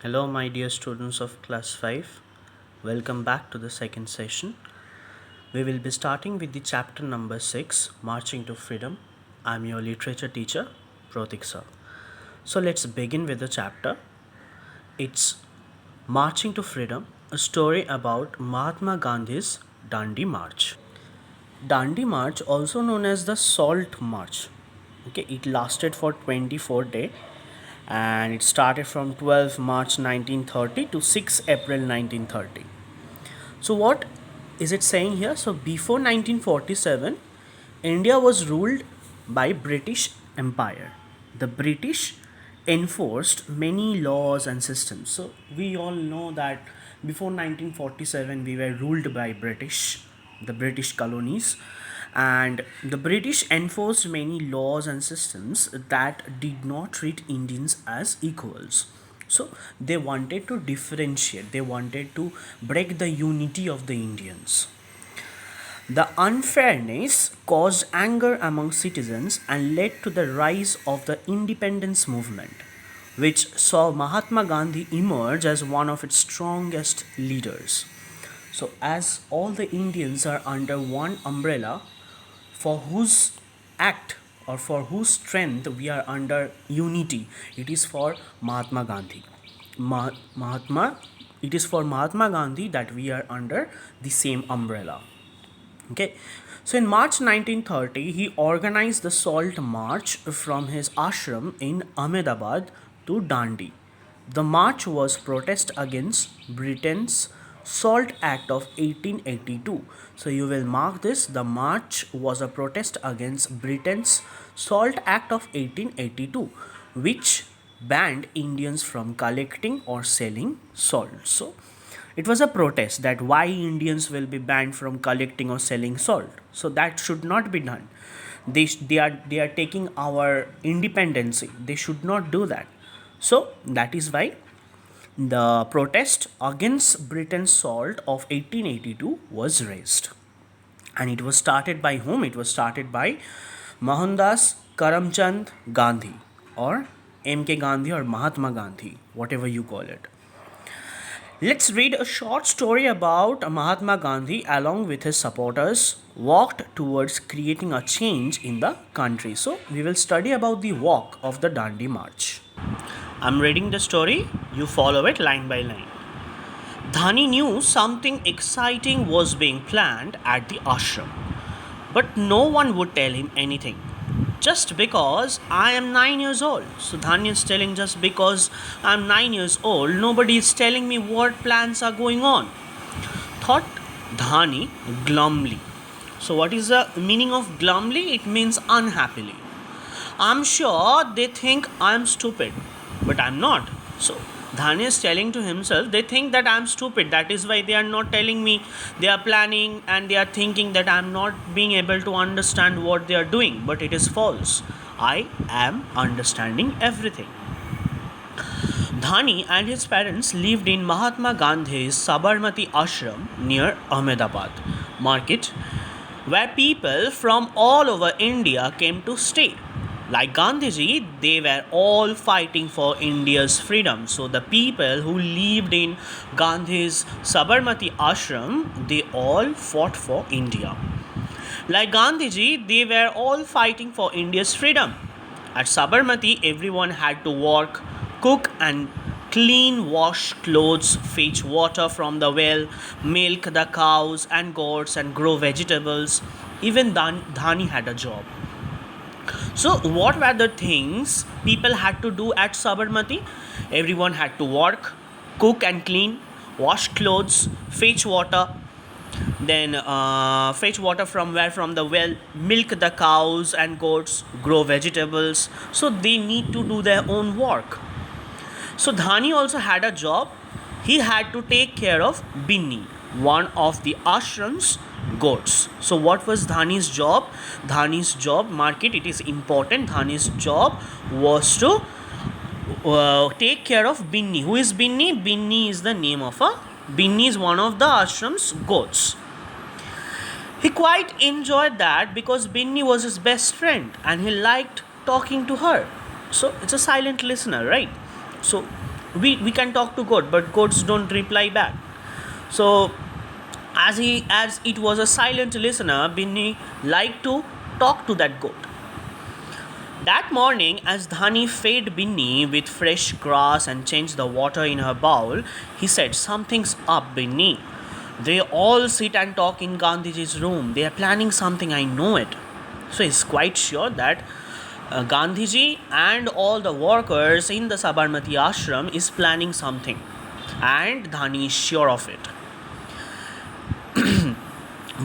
Hello, my dear students of class 5. Welcome back to the second session. We will be starting with the chapter number 6, Marching to Freedom. I'm your literature teacher, Protik sir. So let's begin with the chapter. It's Marching to Freedom, a story about Mahatma Gandhi's Dandi March. Dandi March, also known as the Salt March, okay, it lasted for 24 days and it started from 12 March 1930 to 6 April 1930. So what is it saying here? So before 1947, India was ruled by British Empire. The British enforced many laws and systems. So we all know that before 1947 we were ruled by the British colonies, and the British enforced many laws and systems that did not treat Indians as equals. So they wanted to differentiate, they wanted to break the unity of the Indians. The unfairness caused anger among citizens and led to the rise of the independence movement, which saw Mahatma Gandhi emerge as one of its strongest leaders. So, as all the Indians are under one umbrella, for whose act or for whose strength we are under unity, it is for Mahatma Gandhi. Mahatma, it is for Mahatma Gandhi that we are under the same umbrella. Okay, so in March 1930, he organized the Salt March from his ashram in Ahmedabad to Dandi. The march was protest against Britain's Salt Act of 1882. So you will mark this. The march was a protest against Britain's Salt Act of 1882, which banned Indians from collecting or selling salt. So it was a protest that why Indians will be banned from collecting or selling salt. So that should not be done. They are taking our independence. They should not do that. So that is why the protest against Britain's salt of 1882 was raised. And it was started by whom? It was started by Mohandas Karamchand Gandhi, or MK Gandhi, or Mahatma Gandhi, whatever you call it. Let's read a short story about Mahatma Gandhi along with his supporters walked towards creating a change in the country. So we will study about the walk of the Dandi March. I'm reading the story, you follow it line by line. Dhani knew something exciting was being planned at the ashram, but no one would tell him anything. Just because I am 9 years old. So Dhani is telling, just because I'm 9 years old, nobody is telling me what plans are going on. Thought Dhani glumly. So what is the meaning of glumly? It means unhappily. I'm sure they think I'm stupid, but I'm not. So Dhani is telling to himself, they think that I'm stupid. That is why they are not telling me. They are planning and they are thinking that I'm not being able to understand what they are doing. But it is false. I am understanding everything. Dhani and his parents lived in Mahatma Gandhi's Sabarmati ashram near Ahmedabad market, where people from all over India came to stay. Like Gandhiji, they were all fighting for India's freedom. So the people who lived in Gandhi's Sabarmati ashram, they all fought for India. Like Gandhiji, they were all fighting for India's freedom. At Sabarmati, everyone had to work, cook and clean, wash clothes, fetch water from the well, milk the cows and goats, and grow vegetables. Even Dhani had a job. So, what were the things people had to do at Sabarmati? Everyone had to work, cook and clean, wash clothes, fetch water, then fetch water from where? From the well, milk the cows and goats, grow vegetables. So, they need to do their own work. So, Dhani also had a job. He had to take care of Binni, one of the ashram's goats. So, what was Dhani's job? Dhani's job, mark it, it is important. Dhani's job was to take care of Binni. Who is Binni? Binni is the name of a Binni is one of the ashram's goats. He quite enjoyed that because Binni was his best friend and he liked talking to her. So it's a silent listener, right? So we can talk to goat, but goats don't reply back. So as it was a silent listener, Binny liked to talk to that goat. That morning, as Dhani fed Binny with fresh grass and changed the water in her bowl, he said, "Something's up, Binny. They all sit and talk in Gandhiji's room. They are planning something, I know it." So he's quite sure that Gandhiji and all the workers in the Sabarmati ashram is planning something, and Dhani is sure of it.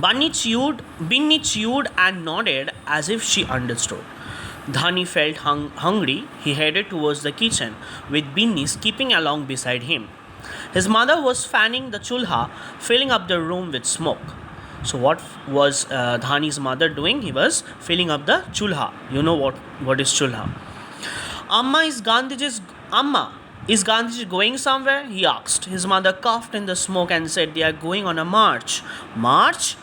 Binny chewed and nodded as if she understood. Dhani felt hungry. He headed towards the kitchen, with Binny skipping along beside him. His mother was fanning the chulha, filling up the room with smoke. So what was Dhani's mother doing? He was filling up the chulha. You know what is chulha? Amma, is Gandhiji going somewhere? He asked. His mother coughed in the smoke and said, "They are going on a march." March?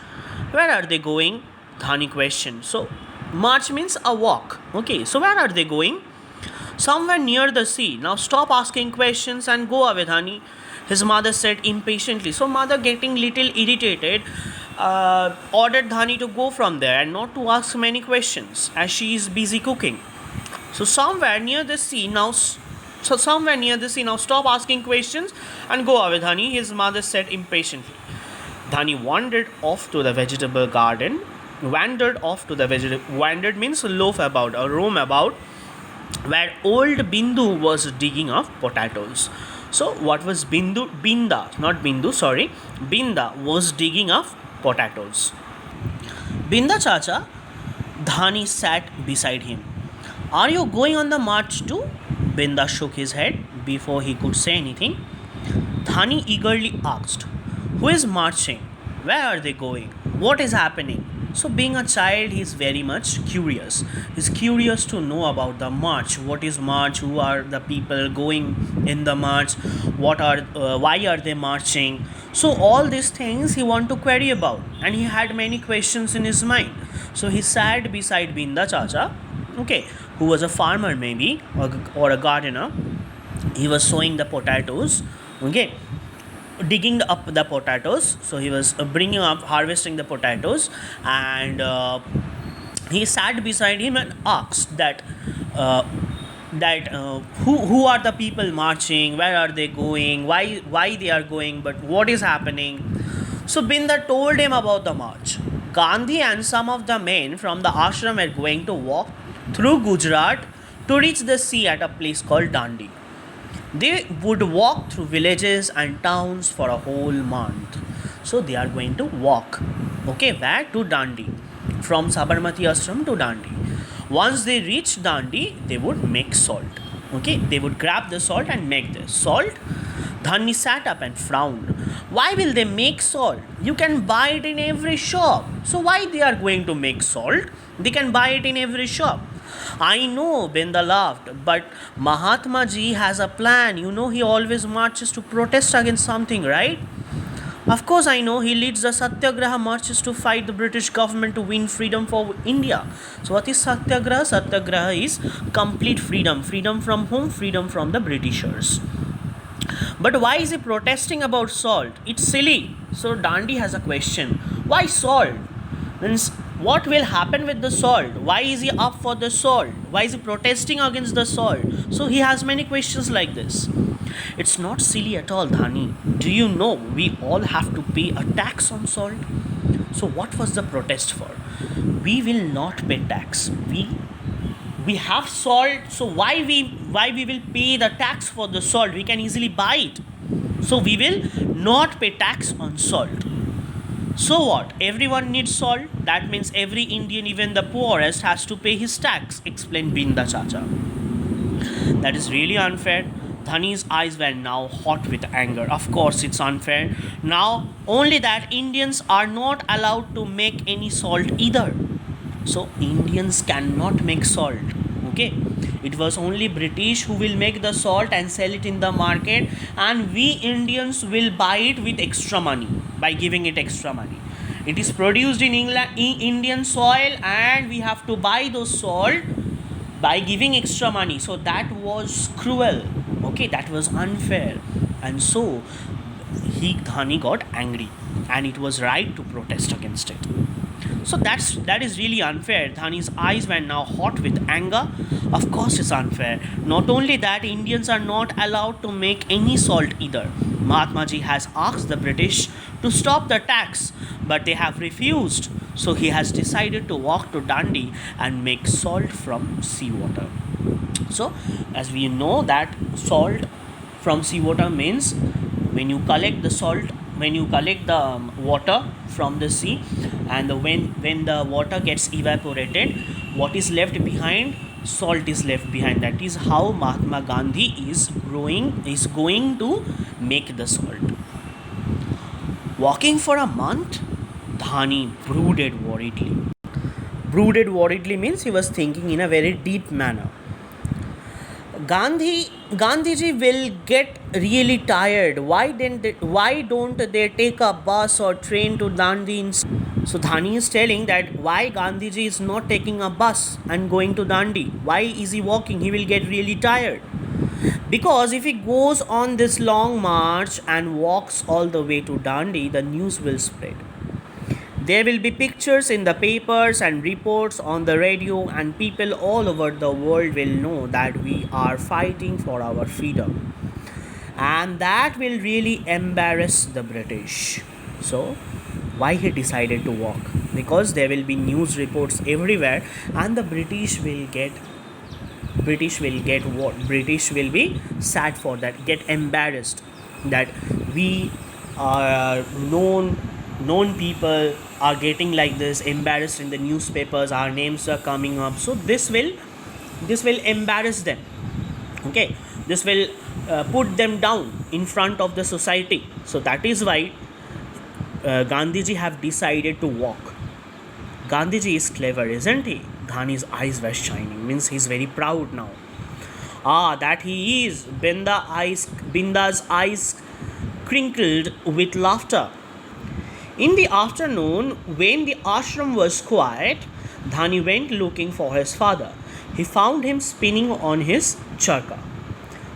Where are they going? Dhani questioned. So march means a walk. Okay, so where are they going? Somewhere near the sea. Now stop asking questions and go away, Dhani, his mother said impatiently. So mother, getting little irritated, ordered Dhani to go from there and not to ask many questions as she is busy cooking. So somewhere near the sea now. Stop asking questions and go away, Dhani, his mother said impatiently. Dhani wandered off to the vegetable garden. Wandered means loaf about or roam about, where old Bindu was digging up potatoes. So what was Bindu? Binda was digging up potatoes. Binda Chacha, Dhani sat beside him. "Are you going on the march too?" Binda shook his head before he could say anything. Dhani eagerly asked, "Who is marching? Where are they going? What is happening?" So being a child, he is very much curious. He's curious to know about the march. What is march? Who are the people going in the march? Why are they marching? So all these things he want to query about, and he had many questions in his mind. So he sat beside Binda Chacha, okay, who was a farmer maybe or a gardener. He was sowing the potatoes, okay, digging up the potatoes. So he was harvesting the potatoes, and he sat beside him and asked who are the people marching, where are they going, why they are going, but what is happening. So Binda told him about the march. Gandhi and some of the men from the ashram were going to walk through Gujarat to reach the sea at a place called Dandi. They would walk through villages and towns for a whole month. So they are going to walk, okay, where? To Dandi, from Sabarmati ashram to Dandi. Once they reach Dandi, they would make salt. Okay, they would grab the salt and make this salt. Dhani sat up and frowned. Why will they make salt? You can buy it in every shop. So why they are going to make salt? They can buy it in every shop. I know, Binda laughed, but Mahatma Ji has a plan. You know, he always marches to protest against something, right? Of course, I know. He leads the Satyagraha marches to fight the British government to win freedom for India. So what is Satyagraha? Satyagraha is complete freedom. Freedom from whom? Freedom from the Britishers. But why is he protesting about salt? It's silly. So Dandi has a question. Why salt? Means what will happen with the salt? Why is he up for the salt? Why is he protesting against the salt? So he has many questions like this. It's not silly at all, Dhani. Do you know we all have to pay a tax on salt? So what was the protest for? We will not pay tax. We have salt, so why we will pay the tax for the salt? We can easily buy it. So we will not pay tax on salt. So what? Everyone needs salt. That means every Indian, even the poorest, has to pay his tax, explained Binda Chacha. That is really unfair. Dhani's eyes were now hot with anger. Of course, it's unfair. Now, only that Indians are not allowed to make any salt either. So, Indians cannot make salt. Okay? It was only British who will make the salt and sell it in the market, and we Indians will buy it with extra money by giving it extra money. It is produced in Indian soil, and we have to buy those salt by giving extra money. So that was cruel. Okay, that was unfair. And so Dhani got angry, and it was right to protest against it. So that is really unfair. Dhani's eyes were now hot with anger. Of course, it's unfair. Not only that, Indians are not allowed to make any salt either. Mahatma Ji has asked the British to stop the tax, but they have refused. So he has decided to walk to Dandi and make salt from seawater. So, as we know that salt from seawater means when you collect the salt, when you collect the water from the sea, and when the water gets evaporated, what is left behind? Salt is left behind. That is how Mahatma Gandhi is going to make the salt. Walking for a month, Dhani brooded worriedly. Brooded worriedly means he was thinking in a very deep manner. Gandhiji will get really tired. Why don't they take a bus or train to Dandi instead? So Dhani is telling that why Gandhiji is not taking a bus and going to Dandi. Why is he walking? He will get really tired. Because if he goes on this long march and walks all the way to Dandi, the news will spread. There will be pictures in the papers and reports on the radio, and people all over the world will know that we are fighting for our freedom. And that will really embarrass the British. So, why he decided to walk? Because there will be news reports everywhere, and the British will be sad for that, get embarrassed that we are known people are getting like this, embarrassed in the newspapers, our names are coming up. So this will embarrass them. Okay, this will put them down in front of the society. So that is why Gandhiji have decided to walk. Gandhiji is clever, isn't he? Dhani's eyes were shining, means he's very proud now. That he is. Binda's eyes crinkled with laughter. In the afternoon, when the ashram was quiet, Dhani went looking for his father. He found him spinning on his charka.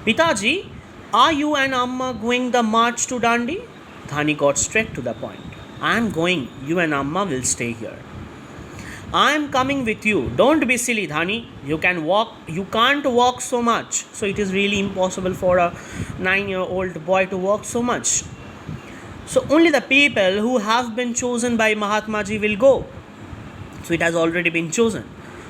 Pitaji, are you and Amma going the march to Dandi? Dhani got straight to the point. I am going. You and Amma will stay here. I am coming with you. Don't be silly, Dhani. You can't walk so much. So it is really impossible for a 9-year-old boy to walk so much. So only the people who have been chosen by Mahatma Ji will go. So it has already been chosen.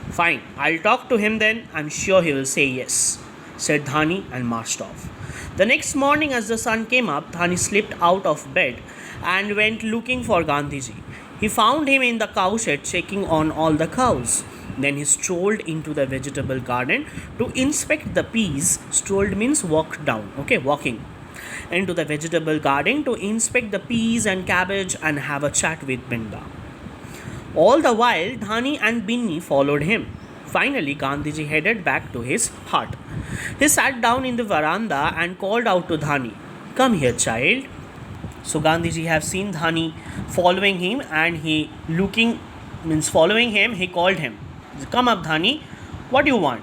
Fine, I'll talk to him then. I'm sure he will say yes, said Dhani and marched off. The next morning as the sun came up, Dhani slipped out of bed and went looking for Gandhiji. He found him in the cow shed checking on all the cows. Then he strolled into the vegetable garden to inspect the peas. Strolled means walking into the vegetable garden to inspect the peas and cabbage and have a chat with Binda. All the while, Dhani and Binni followed him. Finally, Gandhiji headed back to his hut. He sat down in the veranda and called out to Dhani, "Come here, child." So Gandhiji have seen Dhani following him, and he called him. "Come up, Dhani. What do you want?"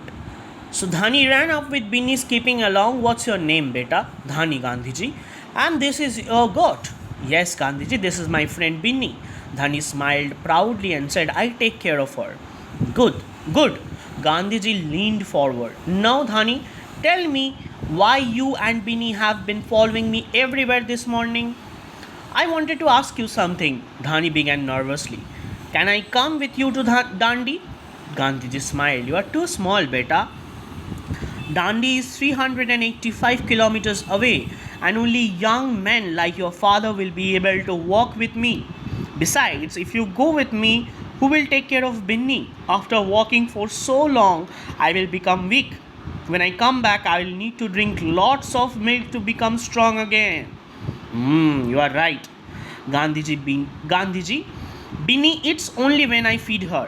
So Dhani ran up with Binni skipping along. "What's your name, beta?" "Dhani, Gandhiji." "And this is your goat?" "Yes, Gandhiji, this is my friend Binni." Dhani smiled proudly and said, "I'll take care of her." Good. Gandhiji leaned forward. "Now, Dhani, tell me why you and Binni have been following me everywhere this morning." "I wanted to ask you something," Dhani began nervously. "Can I come with you to Dandi?" Gandhiji smiled. "You are too small, beta. Dandi is 385 kilometers away, and only young men like your father will be able to walk with me. Besides, if you go with me, who will take care of Binni? After walking for so long, I will become weak. When I come back, I will need to drink lots of milk to become strong again." You are right, Gandhiji. Binni eats only when I feed her."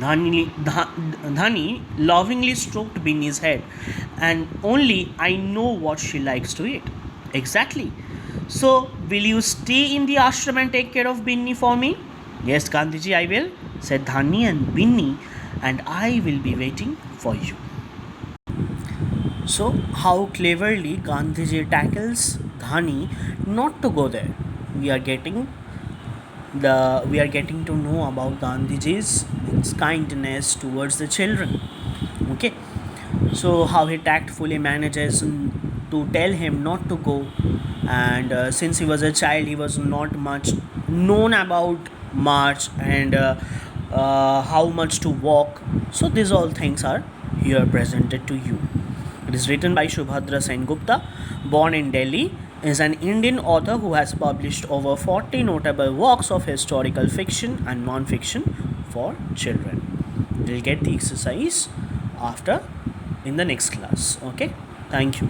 Dhani lovingly stroked Binni's head. "And only I know what she likes to eat." "Exactly. So, will you stay in the ashram and take care of Binni for me?" "Yes, Gandhiji, I will," said Dhani and Binni, "and I will be waiting for you." So how cleverly Gandhiji tackles Dhani not to go there. We are getting to know about Gandhiji's kindness towards the children. Okay, so how he tactfully manages to tell him not to go, and since he was a child, he was not much known about march and how much to walk. So these all things are here presented to you. It is written by Shubhadra Sengupta, born in Delhi, is an Indian author who has published over 40 notable works of historical fiction and non-fiction for children. We'll get the exercise after in the next class. Okay, thank you.